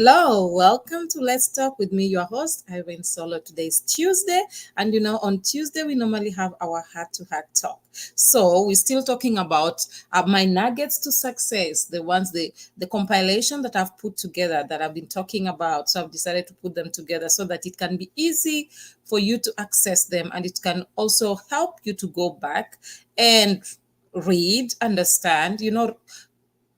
Hello, welcome to Let's Talk with me, your host, Irene Solo. Today is Tuesday, and on Tuesday we normally have our heart-to-heart talk. So we're still talking about my nuggets to success, the compilation that I've put together that I've been talking about. So I've decided to put them together so that it can be easy for you to access them, and it can also help you to go back and read, understand,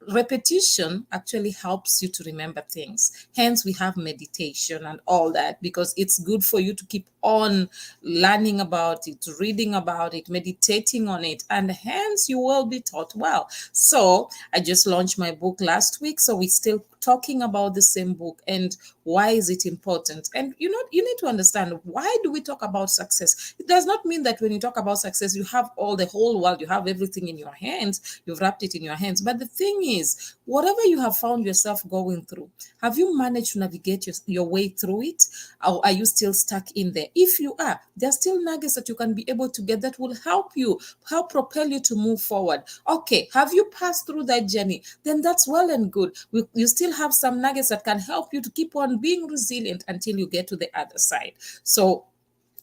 repetition actually helps you to remember things. Hence we have meditation and all that, because it's good for you to keep on learning about it, reading about it, meditating on it, and hence you will be taught well. So I just launched my book last week, so we're still talking about the same book and why is it important. And you need to understand, why do we talk about success? It does not mean that when you talk about success you have all the whole world, you have everything in your hands, you've wrapped it in your hands. But the thing is, whatever you have found yourself going through, have you managed to navigate your way through it, or are you still stuck in there? If you are, there are still nuggets that you can be able to get that will help propel you to move forward. Okay, have you passed through that journey? Then that's well and good. You still have some nuggets that can help you to keep on being resilient until you get to the other side. So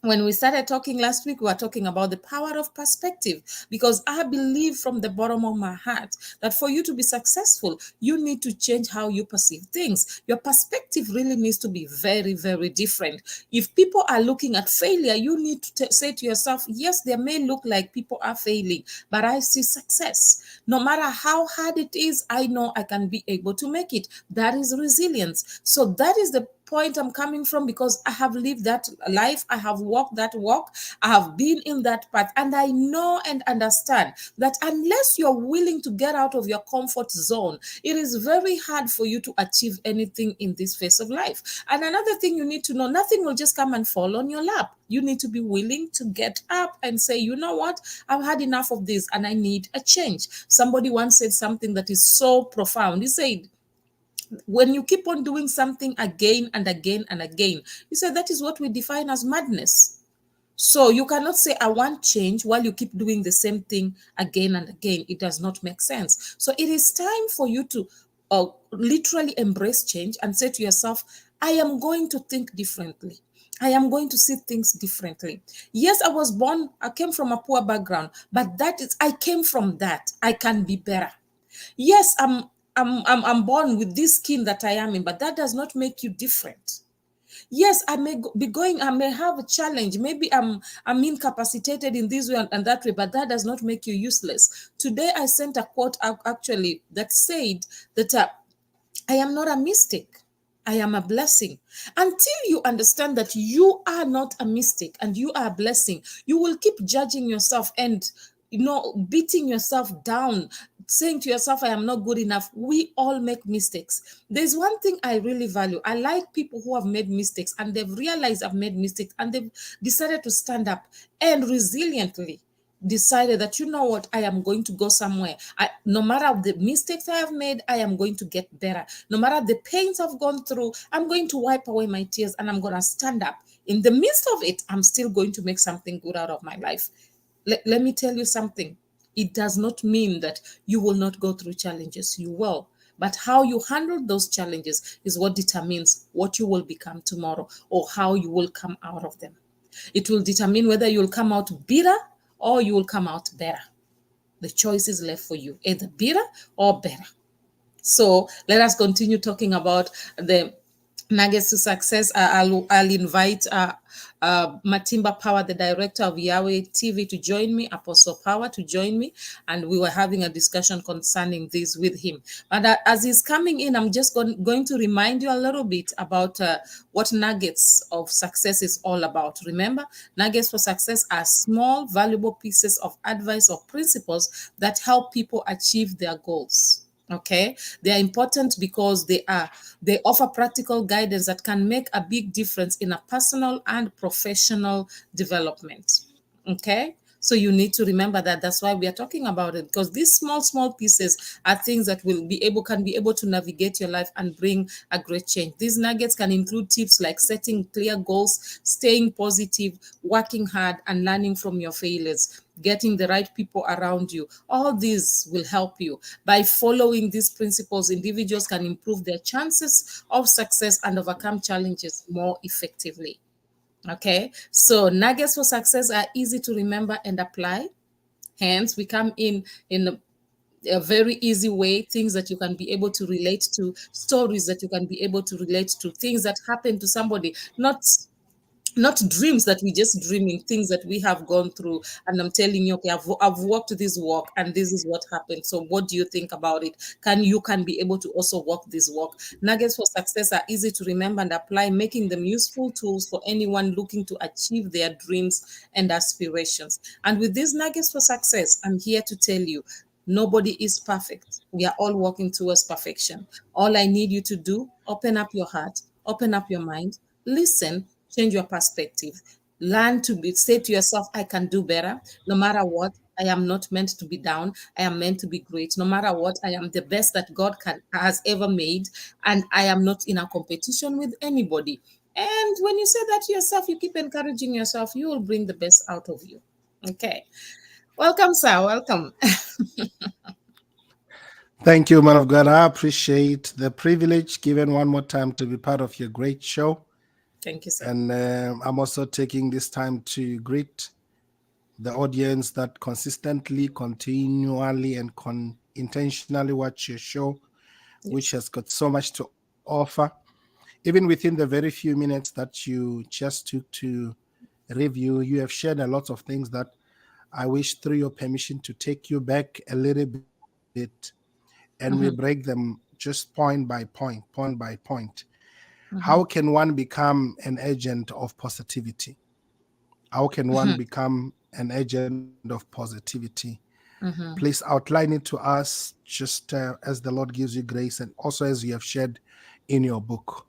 when we started talking last week, we were talking about the power of perspective, because I believe from the bottom of my heart that for you to be successful, you need to change how you perceive things. Your perspective really needs to be very, very different. If people are looking at failure, you need to say to yourself, yes, they may look like people are failing, but I see success. No matter how hard it is, I know I can be able to make it. That is resilience. So that is the point I'm coming from, because I have lived that life, I have walked that walk, I have been in that path, and I know and understand that unless you're willing to get out of your comfort zone, it is very hard for you to achieve anything in this phase of life. And another thing you need to know, nothing will just come and fall on your lap. You need to be willing to get up and say, you know what, I've had enough of this and I need a change. Somebody once said something that is so profound. He said, when you keep on doing something again and again and again, you said that is what we define as madness. So you cannot say, I want change while you keep doing the same thing again and again. It does not make sense. So it is time for you to literally embrace change and say to yourself, I am going to think differently. I am going to see things differently. Yes, I came from a poor background, but I came from that. I can be better. Yes, I'm born with this skin that I am in, but that does not make you different. Yes, I may have a challenge. Maybe I'm incapacitated in this way and that way, but that does not make you useless. Today I sent a quote out actually that said that I am not a mistake. I am a blessing. Until you understand that you are not a mistake and you are a blessing, you will keep judging yourself and beating yourself down, saying to yourself, I am not good enough. We all make mistakes. There's one thing I really value. I like people who have made mistakes and they've realized I've made mistakes and they've decided to stand up and resiliently decided that, you know what, I am going to go somewhere. No matter the mistakes I have made, I am going to get better. No matter the pains I've gone through, I'm going to wipe away my tears and I'm going to stand up. In the midst of it, I'm still going to make something good out of my life. Let me tell you something. It does not mean that you will not go through challenges. You will. But how you handle those challenges is what determines what you will become tomorrow or how you will come out of them. It will determine whether you'll come out bitter or you will come out better. The choice is left for you, either bitter or better. So let us continue talking about the nuggets to success. I'll invite Matimba Power, the director of Yahweh TV, to join me, Apostle Power to join me, and we were having a discussion concerning this with him. And as he's coming in, I'm just going to remind you a little bit about what nuggets of success is all about. Remember, nuggets for success are small, valuable pieces of advice or principles that help people achieve their goals. Okay, they are important because they offer practical guidance that can make a big difference in a personal and professional development. Okay, So you need to remember that. That's why we are talking about it, because these small pieces are things that can be able to navigate your life and bring a great change. These nuggets can include tips like setting clear goals, staying positive, working hard, and learning from your failures, getting the right people around you. All these will help you. By following these principles, individuals can improve their chances of success and overcome challenges more effectively. Okay, so nuggets for success are easy to remember and apply. Hence, we come in a very easy way, things that you can be able to relate to, stories that you can be able to relate to, things that happen to somebody, not dreams that we just dreaming, things that we have gone through. And I'm telling you, okay, I've walked this walk and this is what happened. So what do you think about it? Can be able to also walk this walk. Nuggets for success are easy to remember and apply, making them useful tools for anyone looking to achieve their dreams and aspirations. And with these nuggets for success, I'm here to tell you, nobody is perfect. We are all working towards perfection. All I need you to do, open up your heart, open up your mind, listen, change your perspective. Learn to say to yourself, I can do better. No matter what, I am not meant to be down. I am meant to be great. No matter what, I am the best that has ever made. And I am not in a competition with anybody. And when you say that to yourself, you keep encouraging yourself, you will bring the best out of you. Okay. Welcome, sir. Welcome. Thank you, man of God. I appreciate the privilege given one more time to be part of your great show. Thank you, sir. And I'm also taking this time to greet the audience that consistently, continually, and intentionally watch your show, which Yes. has got so much to offer. Even within the very few minutes that you just took to review, you have shared a lot of things that I wish, through your permission, to take you back a little bit, and we break Mm-hmm, them just point by point. How mm-hmm, can one become an agent of positivity? How can one mm-hmm, become an agent of positivity? Please mm-hmm. outline it to us, just as the Lord gives you grace, and also as you have shared in your book.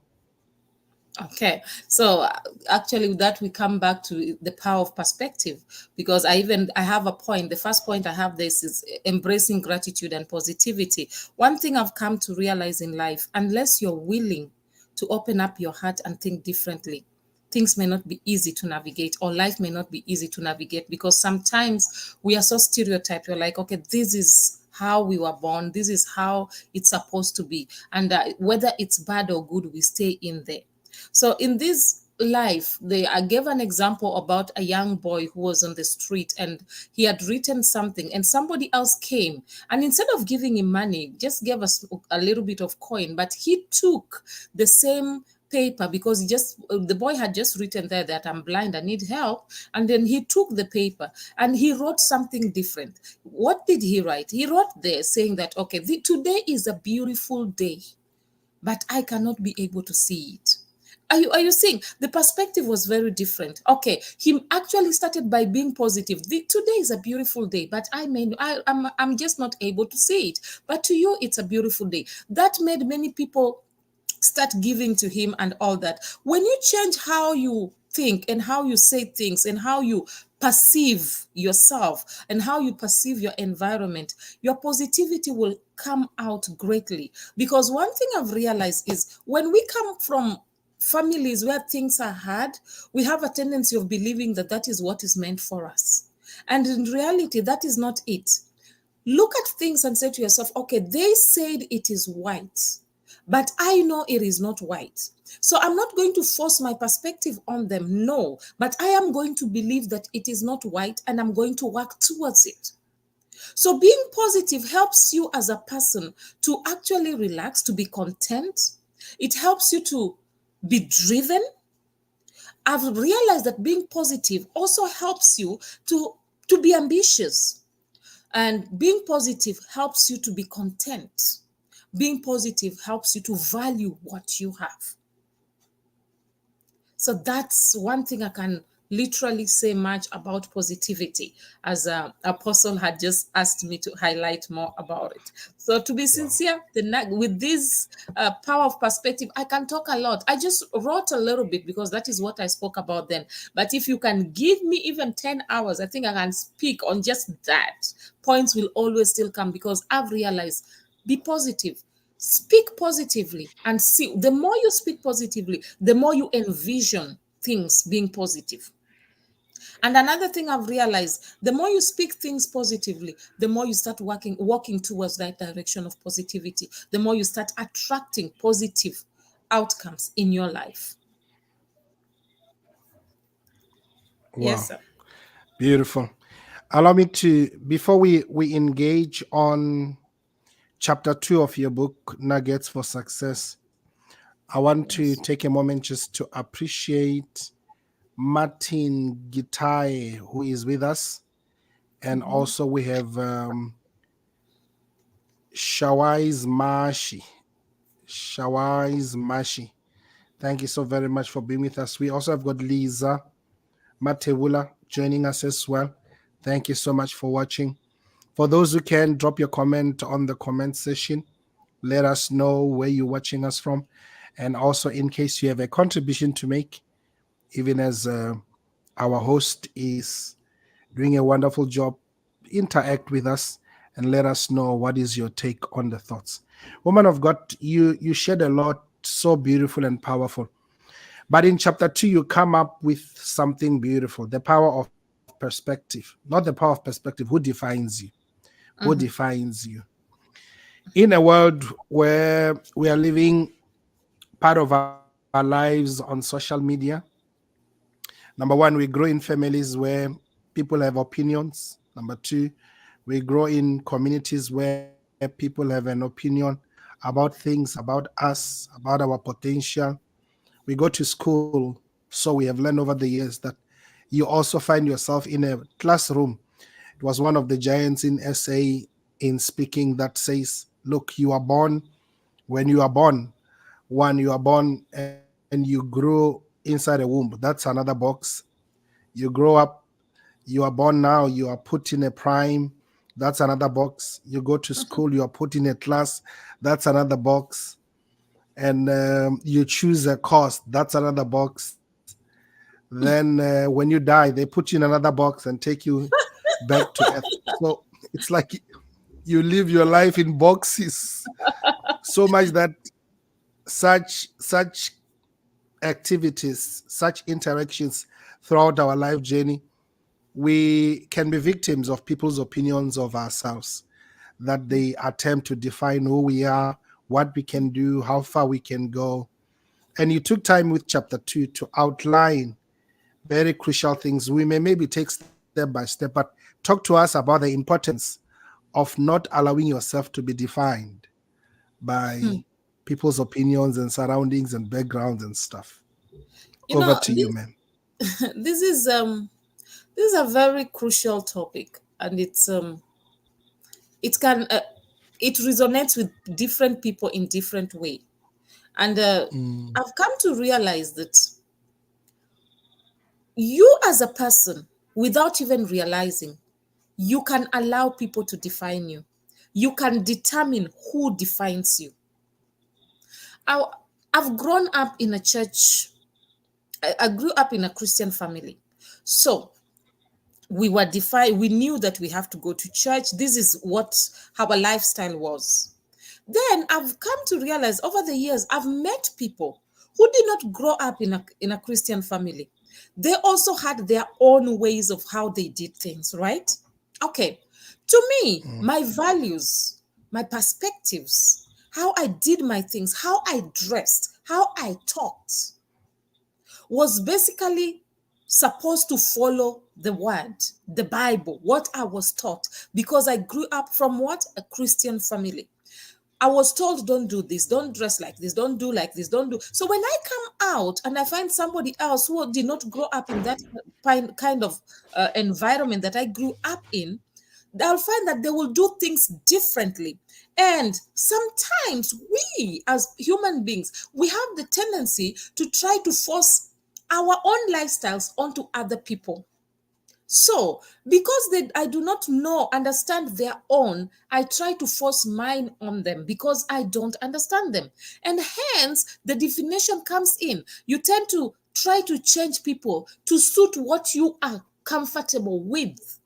Okay, so actually, with that we come back to the power of perspective, because I have a point. The first point I have this is embracing gratitude and positivity. One thing I've come to realize in life: unless you're willing to open up your heart and think differently, things may not be easy to navigate, or life may not be easy to navigate, because sometimes we are so stereotyped. We're like, okay, this is how we were born, this is how it's supposed to be, and whether it's bad or good, we stay in there. So in this life, I gave an example about a young boy who was on the street, and he had written something, and somebody else came, and instead of giving him money, just gave us a little bit of coin, but he took the same paper, because the boy had just written there that I'm blind, I need help. And then he took the paper and he wrote something different. What did he write? He wrote there saying that, okay, today is a beautiful day, but I cannot be able to see it. Are you seeing? The perspective was very different. Okay, he actually started by being positive. Today is a beautiful day, but I'm just not able to see it. But to you, it's a beautiful day. That made many people start giving to him and all that. When you change how you think and how you say things and how you perceive yourself and how you perceive your environment, your positivity will come out greatly. Because one thing I've realized is, when we come from families where things are hard, we have a tendency of believing that that is what is meant for us. And in reality, that is not it. Look at things and say to yourself, okay, they said it is white, but I know it is not white. So I'm not going to force my perspective on them. No, but I am going to believe that it is not white, and I'm going to work towards it. So being positive helps you as a person to actually relax, to be content. It helps you to be driven. I've realized that being positive also helps you to be ambitious. And being positive helps you to be content. Being positive helps you to value what you have. So that's one thing I can literally say much about positivity, as Apostle had just asked me to highlight more about it. So, to be Wow. sincere, with this power of perspective, I can talk a lot. I just wrote a little bit because that is what I spoke about then. But if you can give me even 10 hours, I think I can speak on just that. Points will always still come because I've realized, be positive, speak positively, and see, the more you speak positively, the more you envision things being positive. And another thing I've realized, the more you speak things positively, the more you start walking towards that direction of positivity, the more you start attracting positive outcomes in your life. Yes, Wow. sir. Beautiful. Allow me to, before we engage on chapter 2 of your book, Nuggets for Success, I want to Yes. take a moment just to appreciate Martin Gitai, who is with us. And Mhm. also we have Shawai's Mashi. Shawai's Mashi. Thank you so very much for being with us. We also have got Lisa Matewula joining us as well. Thank you so much for watching. For those who can, drop your comment on the comment section. Let us know where you're watching us from. And also, in case you have a contribution to make, even as our host is doing a wonderful job, interact with us and let us know what is your take on the thoughts. Woman of God, you shared a lot so beautiful and powerful. But in chapter 2, you come up with something beautiful, the power of perspective. Not the power of perspective, who defines you? Who Mhm. defines you? In a world where we are living part of our lives on social media, number one, we grow in families where people have opinions. Number two, we grow in communities where people have an opinion about things, about us, about our potential. We go to school, so we have learned over the years that you also find yourself in a classroom. It was one of the giants in SA in speaking that says, look, you are born. When you are born, one, you are born and you grow inside a womb. That's another box. You grow up, you are born now, you are put in a prime. That's another box. You go to school, you are put in a class. That's another box. And you choose a course. That's another box. Then when you die, they put you in another box and take you back to earth. So it's like you live your life in boxes so much that such activities, such interactions throughout our life journey, we can be victims of people's opinions of ourselves, that they attempt to define who we are, what we can do, how far we can go. And you took time with chapter 2 to outline very crucial things. We may maybe take step by step, but talk to us about the importance of not allowing yourself to be defined by Hmm. people's opinions and surroundings and backgrounds and stuff. You Over know, to you, man. this is this is a very crucial topic, and it can it resonates with different people in different way. And Mm, I've come to realize that you as a person, without even realizing, you can allow people to define you. You can determine who defines you. I, I've grown up in a church. I grew up in a Christian family. So we were defined, we knew that we have to go to church. This is what our lifestyle was. Then I've come to realize over the years, I've met people who did not grow up in a Christian family. They also had their own ways of how they did things, right? Okay. To me, mm, my values, my perspectives, how I did my things, how I dressed, how I talked was basically supposed to follow the word, the Bible, what I was taught, because I grew up from what? A Christian family. I was told, don't do this, don't dress like this, don't do like this, don't do. So when I come out and I find somebody else who did not grow up in that kind of environment that I grew up in, I'll find that they will do things differently. And sometimes we, as human beings, we have the tendency to try to force our own lifestyles onto other people. So, because I do not understand their own, I try to force mine on them because I don't understand them. And hence, the definition comes in. You tend to try to change people to suit what you are comfortable with.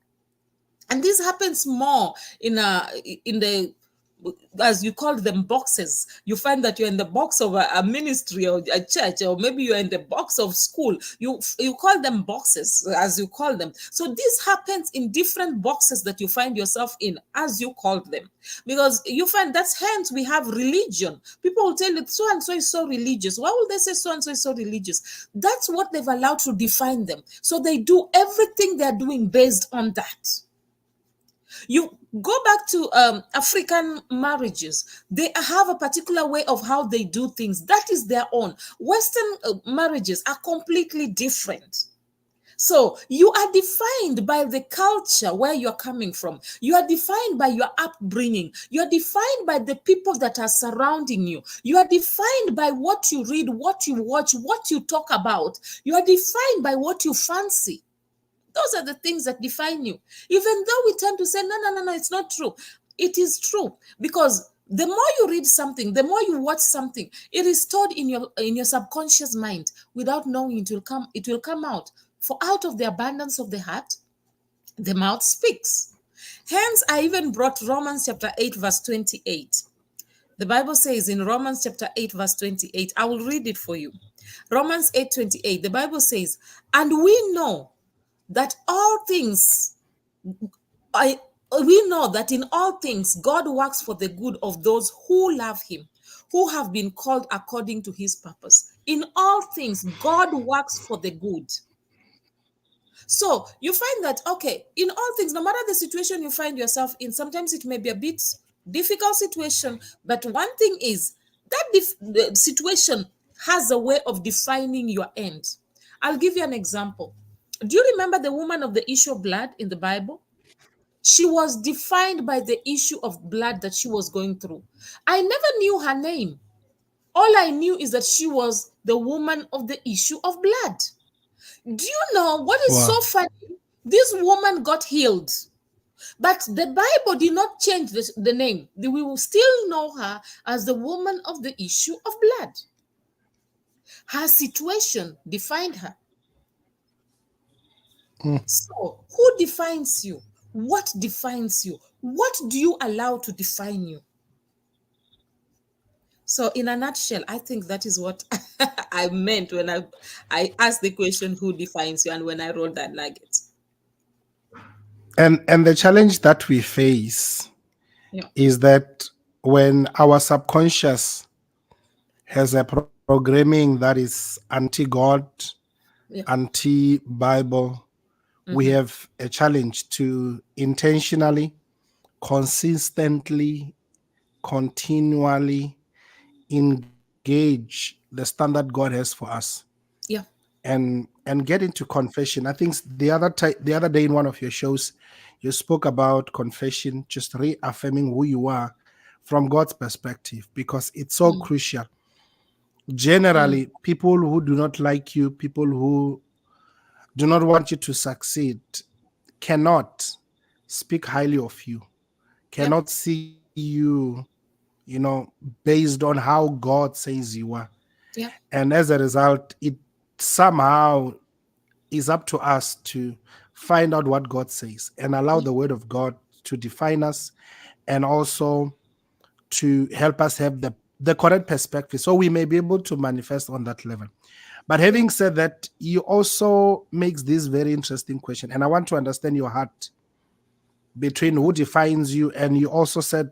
And this happens more in the, as you call them, boxes. You find that you're in the box of a ministry or a church, or maybe you're in the box of school. You call them boxes, as you call them. So this happens in different boxes that you find yourself in, as you call them, because you find that's, hence we have religion. People will tell you so and so is so religious. Why will they say so and so is so religious? That's what they've allowed to define them. So they do everything they're doing based on that. You go back to African marriages, they have a particular way of how they do things that is their own. Western marriages are completely different. So you are defined by the culture where you're coming from. You are defined by your upbringing. You are defined by the people that are surrounding you. You are defined by what you read, what you watch, what you talk about. You are defined by what you fancy. Those are the things that define you. Even though we tend to say, no, no, no, no, it's not true. It is true, because the more you read something, the more you watch something, it is stored in your subconscious mind. Without knowing, it will come out. For out of the abundance of the heart, the mouth speaks. Hence, I even brought Romans chapter 8, verse 28. The Bible says in Romans chapter 8, verse 28, I will read it for you. Romans 8:28, the Bible says, and we know that all things, I we know that in all things God works for the good of those who love him, who have been called according to his purpose. In all things God works for the good. So you find that, okay, in all things, no matter the situation you find yourself in, sometimes it may be a bit difficult situation, but one thing is that the situation has a way of defining your end. I'll give you an example. Do you remember the woman of the issue of blood in the Bible? She was defined by the issue of blood that she was going through. I never knew her name. All I knew is that she was the woman of the issue of blood. Do you know what is so Wow. funny? This woman got healed, but the Bible did not change the name. We will still know her as the woman of the issue of blood. Her situation defined her. So, who defines you? What defines you? What do you allow to define you? So, in a nutshell, I think that is what I meant when I asked the question, who defines you, and when I wrote that nugget. And the challenge that we face Yeah, is that when our subconscious has a programming that is anti-God, yeah, anti-Bible, we have a challenge to intentionally, consistently, continually engage the standard God has for us, yeah, and get into confession. I think the other day in one of your shows, you spoke about confession, just reaffirming who you are from God's perspective, because it's so mm, crucial. mm, Generally, people who do not like you, people who do not want you to succeed, cannot speak highly of you, yeah, cannot see you, based on how God says you are. yeah, And as a result, it somehow is up to us to find out what God says and allow yeah, the word of God to define us, and also to help us have the correct perspective so we may be able to manifest on that level. But yeah, having said that, you also makes this very interesting question, and I want to understand your heart between who defines you, and you also said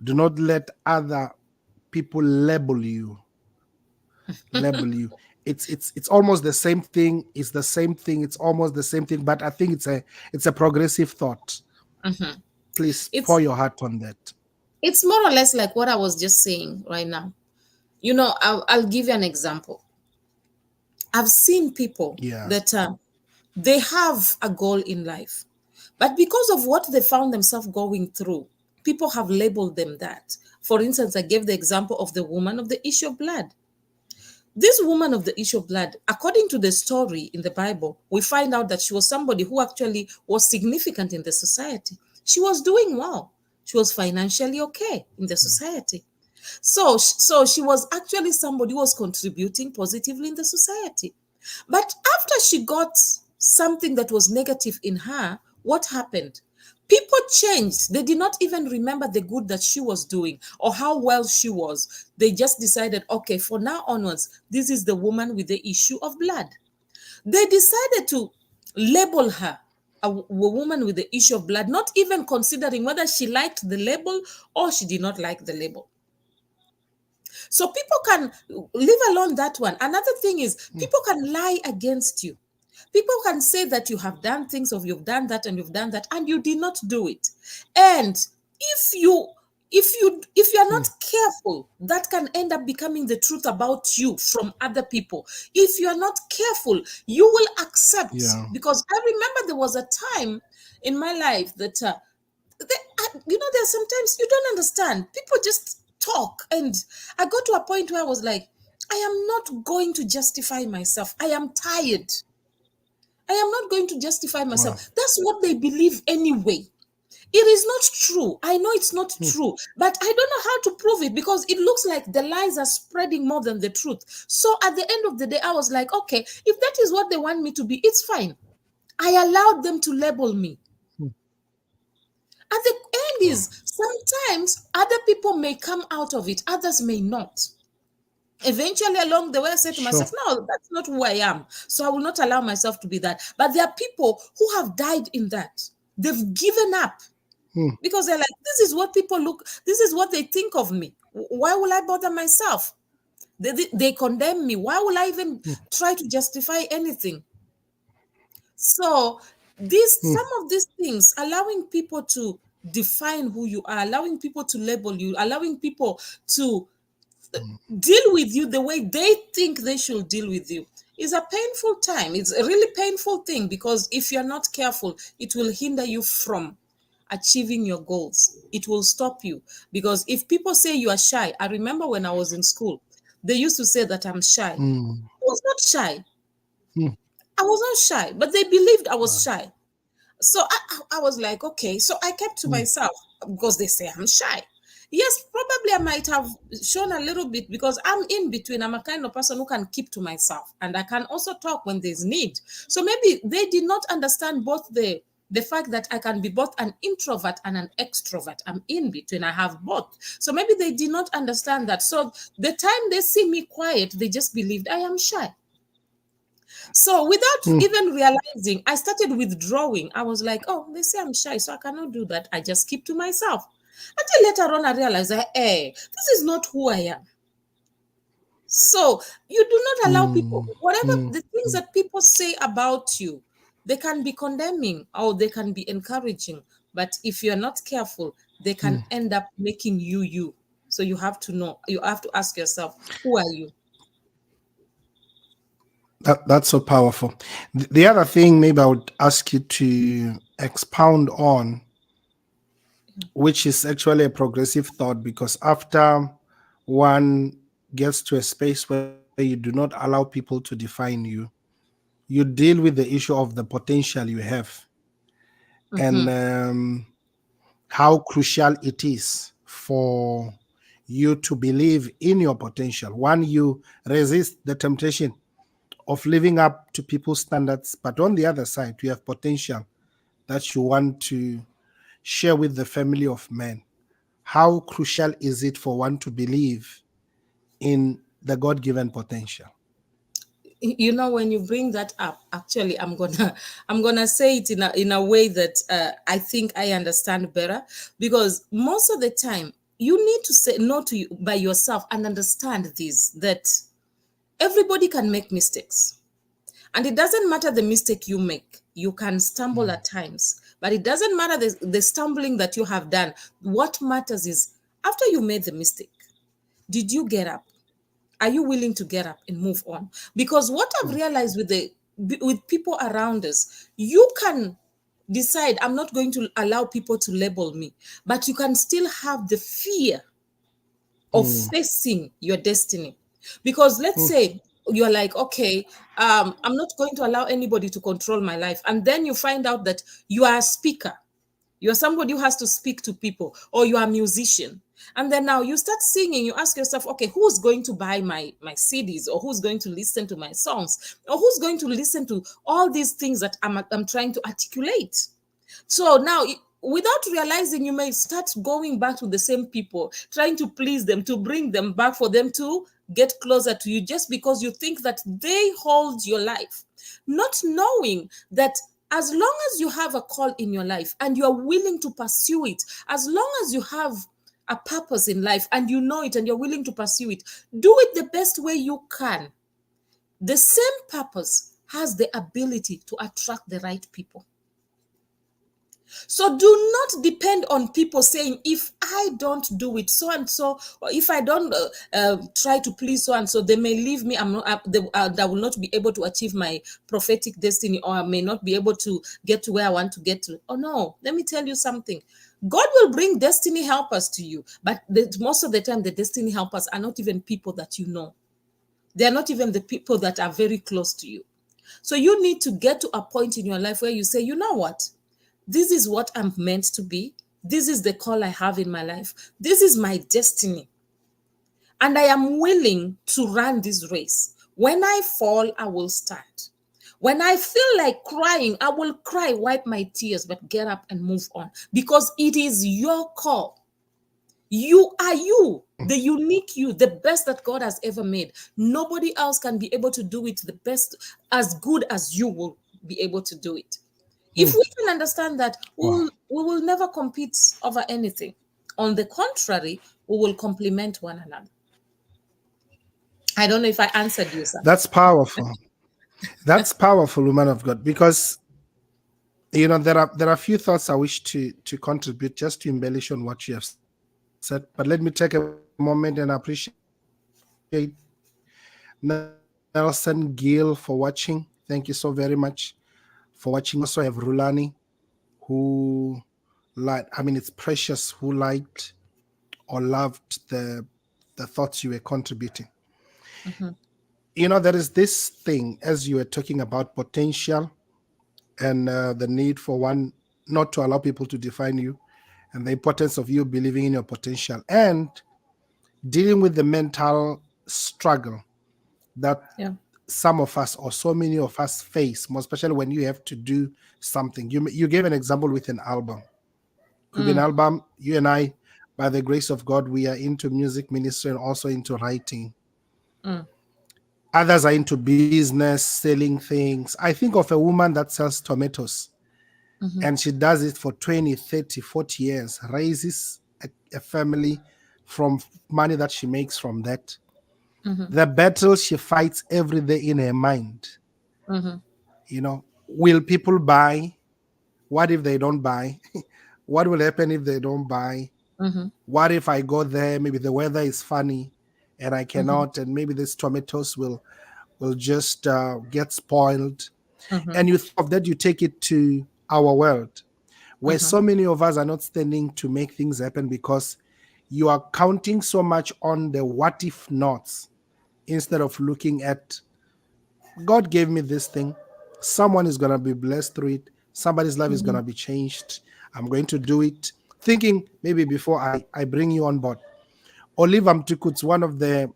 do not let other people label you. It's almost the same thing. It's the same thing. It's almost the same thing. But I think it's a progressive thought. mhm. Please pour It's your heart on that. it's more or less like what I was just saying right now. I'll give you an example. I've seen people Yeah. that they have a goal in life, but because of what they found themselves going through, people have labeled them that. For instance, I gave the example of the woman of the issue of blood. This woman of the issue of blood, according to the story in the Bible, we find out that she was somebody who actually was significant in the society. She was doing well. She was financially okay in the society. So she was actually somebody who was contributing positively in the society. But after she got something that was negative in her, what happened? People changed. They did not even remember the good that she was doing or how well she was. They just decided, okay, for now onwards, this is the woman with the issue of blood. They decided to label her a woman with the issue of blood, not even considering whether she liked the label or she did not like the label. So people can leave alone that one. Another thing is people can lie against you. People can say that you have done things or you've done that and you've done that and you did not do it. And if you are not careful, that can end up becoming the truth about you from other people. If you are not careful, you will accept. Yeah. Because I remember there was a time in my life that there's sometimes you don't understand. People just talk, and I got to a point where I was like, I am not going to justify myself. I am tired. I am not going to justify Wow. myself. That's what they believe anyway. It is not true. I know it's not true, but I don't know how to prove it because it looks like the lies are spreading more than the truth. So at the end of the day, I was like, okay, if that is what they want me to be, it's fine. I allowed them to label me. At the end Wow. is sometimes other people may come out of it, others may not. Eventually, along the way, I said to myself, Sure. no, that's not who I am. So I will not allow myself to be that. But there are people who have died in that. They've given up because they're like, this is what people look, this is what they think of me. Why will I bother myself? They condemn me. Why will I even try to justify anything? So some of these things, allowing people to define who you are, allowing people to label you, allowing people to deal with you the way they think they should deal with you is a painful time. It's a really painful thing because if you're not careful, it will hinder you from achieving your goals. It will stop you because if people say you are shy, I remember when I was in school, they used to say that I'm shy. I was not shy. I was not shy, but they believed I was shy. So I was like, okay. So I kept to myself because they say I'm shy. Yes, probably I might have shown a little bit because I'm in between. I'm a kind of person who can keep to myself and I can also talk when there's need. So maybe they did not understand both the fact that I can be both an introvert and an extrovert. I'm in between. I have both. So maybe they did not understand that. So the time they see me quiet, they just believed I am shy. So without even realizing, I started withdrawing. I was like, oh, they say I'm shy, so I cannot do that. I just keep to myself. Until later on, I realized that, hey, this is not who I am. So you do not allow people, whatever the things that people say about you, they can be condemning or they can be encouraging. But if you're not careful, they can end up making you you. So you have to know, you have to ask yourself, who are you? That's so powerful. The other thing, maybe I would ask you to expound on, which is actually a progressive thought, because after one gets to a space where you do not allow people to define you, you deal with the issue of the potential you have and Mhm. how crucial it is for you to believe in your potential. One, you resist the temptation of living up to people's standards, but on the other side, you have potential that you want to share with the family of men. How crucial is it for one to believe in the God given potential? When you bring that up, actually I'm gonna say it in a way that I think I understand better, because most of the time you need to say no to you by yourself and understand this, that everybody can make mistakes, and it doesn't matter the mistake you make. You can stumble at times, but it doesn't matter the stumbling that you have done. What matters is, after you made the mistake, did you get up? Are you willing to get up and move on? Because what I've realized with people around us, you can decide, I'm not going to allow people to label me, but you can still have the fear of Mm, facing your destiny. Because let's mm, say you're like, okay, I'm not going to allow anybody to control my life. And then you find out that you are a speaker, you're somebody who has to speak to people, or you are a musician. And then now you start singing, you ask yourself, okay, who's going to buy my CDs, or who's going to listen to my songs, or who's going to listen to all these things that I'm trying to articulate? So now, without realizing, you may start going back to the same people, trying to please them, to bring them back, for them to get closer to you, just because you think that they hold your life, not knowing that as long as you have a call in your life and you are willing to pursue it, as long as you have a purpose in life and you know it and you're willing to pursue it, do it the best way you can. The same purpose has the ability to attract the right people. So do not depend on people saying, if I don't do it, so and so, or if I don't try to please so and so, they may leave me. I'm not, I will not be able to achieve my prophetic destiny, or I may not be able to get to where I want to get to. Oh no, let me tell you something. God will bring destiny helpers to you, but most of the time, the destiny helpers are not even people that you know. They're not even the people that are very close to you. So you need to get to a point in your life where you say, you know what? This is what I'm meant to be. This is the call I have in my life. This is my destiny. And I am willing to run this race. When I fall, I will stand. When I feel like crying, I will cry, wipe my tears, but get up and move on, because it is your call. You are you, the unique you, the best that God has ever made. Nobody else can be able to do it the best, as good as you will be able to do it. If we can understand that, Wow. we will never compete over anything. On the contrary, we will complement one another. I don't know if I answered you, sir. That's powerful. That's powerful, woman of God, because there are a few thoughts I wish to contribute, just to embellish on what you have said. But let me take a moment and appreciate Nelson Gill for watching. Thank you so very much for watching. We also have Rulani, who it's Precious, who liked or loved the thoughts you were contributing. Mm-hmm, There is this thing, as you were talking about potential, and the need for one not to allow people to define you, and the importance of you believing in your potential, and dealing with the mental struggle that yeah. some of us, or so many of us, face, more especially when you have to do something. You gave an example with an album. Could be an Mm, album. You and I, by the grace of God, we are into music ministry and also into writing. mm, Others are into business, selling things. I think of a woman that sells tomatoes, mm-hmm, and she does it for 20, 30, 40 years, raises a family from money that she makes from that. mm-hmm, The battle she fights every day in her mind, mm-hmm, will people buy? What if they don't buy? What will happen if they don't buy? mm-hmm, What if I go there? Maybe the weather is funny and I mm-hmm, cannot, and maybe these tomatoes will just get spoiled. mm-hmm, And you think of that, you take it to our world, where mm-hmm, so many of us are not standing to make things happen because you are counting so much on the what if nots, instead of looking at, God gave me this thing. Someone is going to be blessed through it. Somebody's life is going mm-hmm, to be changed. I'm going to do it. Thinking maybe before I bring you on board. Oliver Mtukut's one of the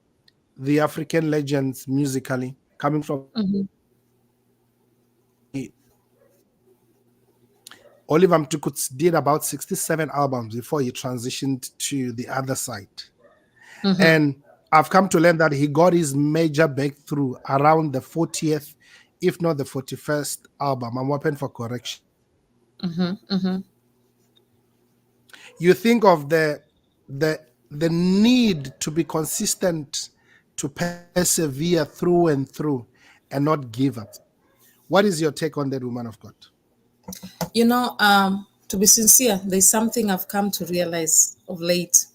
African legends musically, coming from mm-hmm, Oliver Mtukut's did about 67 albums before he transitioned to the other side. mm-hmm, And I've come to learn that he got his major breakthrough around the 40th, if not the 41st album. I'm open for correction. mm-hmm, mm-hmm. You think of the the need to be consistent, to persevere through and through, and not give up. What is your take on that, woman of God? To be sincere, there's something I've come to realize of late.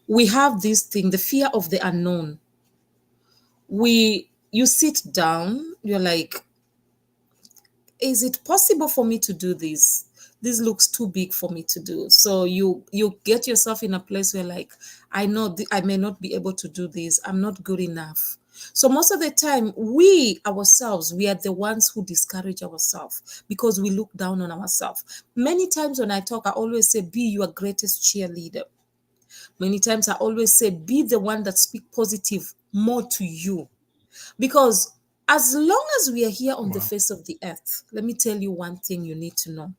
We have this thing, the fear of the unknown. You sit down, you're like, is it possible for me to do this? This looks too big for me to do. So you get yourself in a place where, like, I know I may not be able to do this. I'm not good enough. So most of the time, we ourselves, we are the ones who discourage ourselves because we look down on ourselves. Many times when I talk, I always say, be your greatest cheerleader. Many times I always say, be the one that speak positive more to you. Because as long as we are here on the Wow. face of the earth, let me tell you one thing you need to know.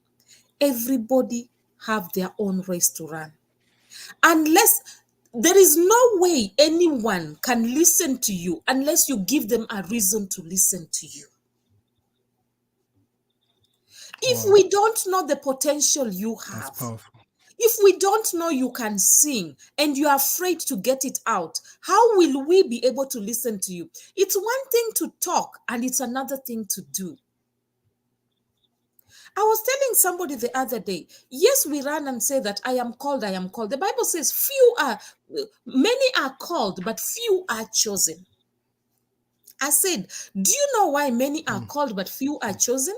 Everybody have their own race to run. Unless there is no way anyone can listen to you unless you give them a reason to listen to you. If Wow. we don't know the potential you That's have, powerful. if we don't know you can sing and you're afraid to get it out, how will we be able to listen to you? It's one thing to talk and it's another thing to do. I was telling somebody the other day, yes, we run and say that I am called, I am called. The Bible says many are called, but few are chosen. I said, do you know why many are Mm. called, but few are chosen?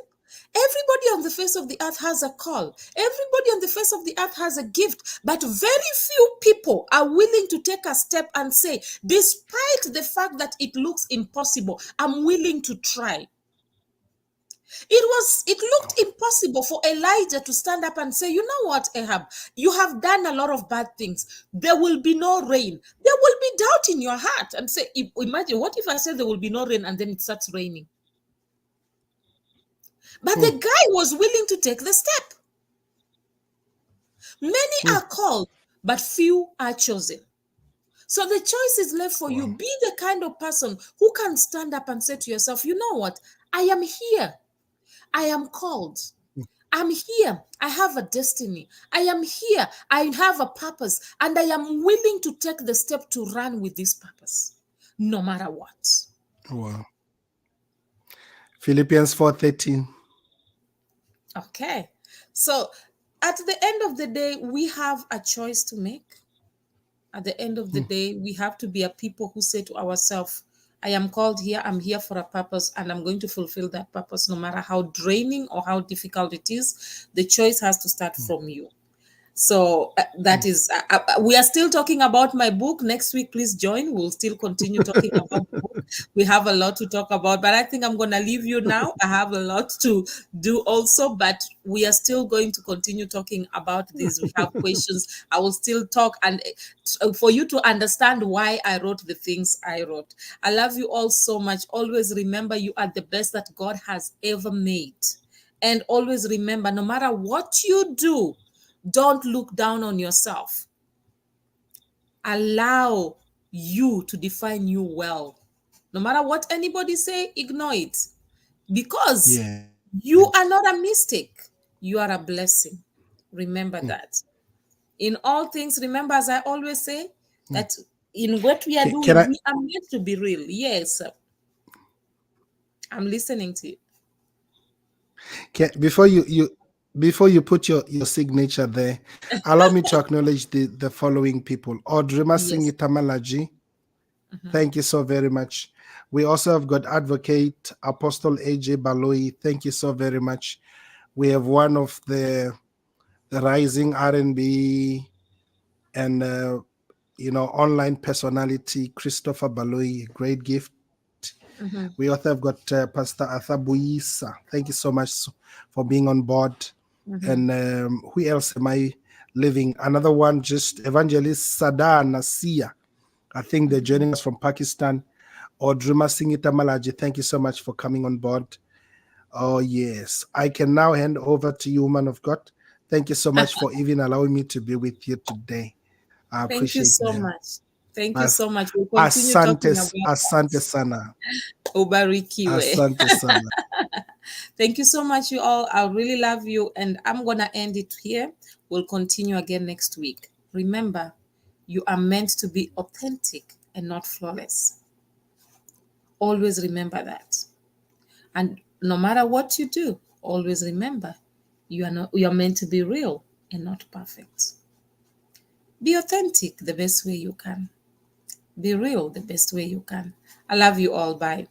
Everybody on the face of the earth has a call. Everybody on the face of the earth has a gift, but very few people are willing to take a step and say, despite the fact that it looks impossible, I'm willing to try. It looked impossible for Elijah to stand up and say, you know what, Ahab, you have done a lot of bad things. There will be no rain. There will be doubt in your heart. And say, imagine, what if I said there will be no rain and then it starts raining? But the Mm. guy was willing to take the step. Many Mm. are called, but few are chosen. So the choice is left for you. Wow. Be the kind of person who can stand up and say to yourself, you know what? I am here. I am called. I'm here. I have a destiny. I am here. I have a purpose. And I am willing to take the step to run with this purpose, no matter what. Wow. Philippians 4:13. Okay. So at the end of the day, we have a choice to make. At the end of the Mm. day, we have to be a people who say to ourselves, I am called here, I'm here for a purpose, and I'm going to fulfill that purpose no matter how draining or how difficult it is. The choice has to start Mm. from you. So that Mm. is, we are still talking about my book. Next week, please join. We'll still continue talking about the book. We have a lot to talk about, but I think I'm going to leave you now. I have a lot to do also, but we are still going to continue talking about this. We have questions. I will still talk and for you to understand why I wrote the things I wrote. I love you all so much. Always remember you are the best that God has ever made. And always remember, no matter what you do, don't look down on yourself. Allow you to define you well. No matter what anybody say, ignore it. Because Yes. you are not a mistake. You are a blessing. Mm. Remember that. In all things, remember, as I always say, Mm. that in what we are Can doing, I we are meant to be real. Yes, I'm listening to you. can before you put your signature there, allow me to acknowledge the following people. Audrima Yes. Singitamalaji, Mhm, thank you so very much. We also have got Advocate Apostle AJ Baloi. Thank you so very much. We have one of the rising R&B and online personality, Christopher Baloi, great gift. We also mhm, have got Pastor Arthur Buisa. Thank you so much for being on board. mhm, And who else am I living? Another one, just Evangelist Sada Nasia. I think they're mhm. joining us from Pakistan. Or Drima Singita Malaji, thank you so much for coming on board. Oh, yes. I can now hand over to you, woman of God. Thank you so much for even allowing me to be with you today. I Thank you appreciate so them. much. Thank you As so much. We'll continue asante, talking about asante that. sana. Ubarikiwe. Asante sana. Thank you so much, you all. I really love you. And I'm going to end it here. We'll continue again next week. Remember, you are meant to be authentic and not flawless. Always remember that. And no matter what you do, always remember you are meant to be real and not perfect. Be authentic the best way you can. Be real the best way you can. I love you all. Bye.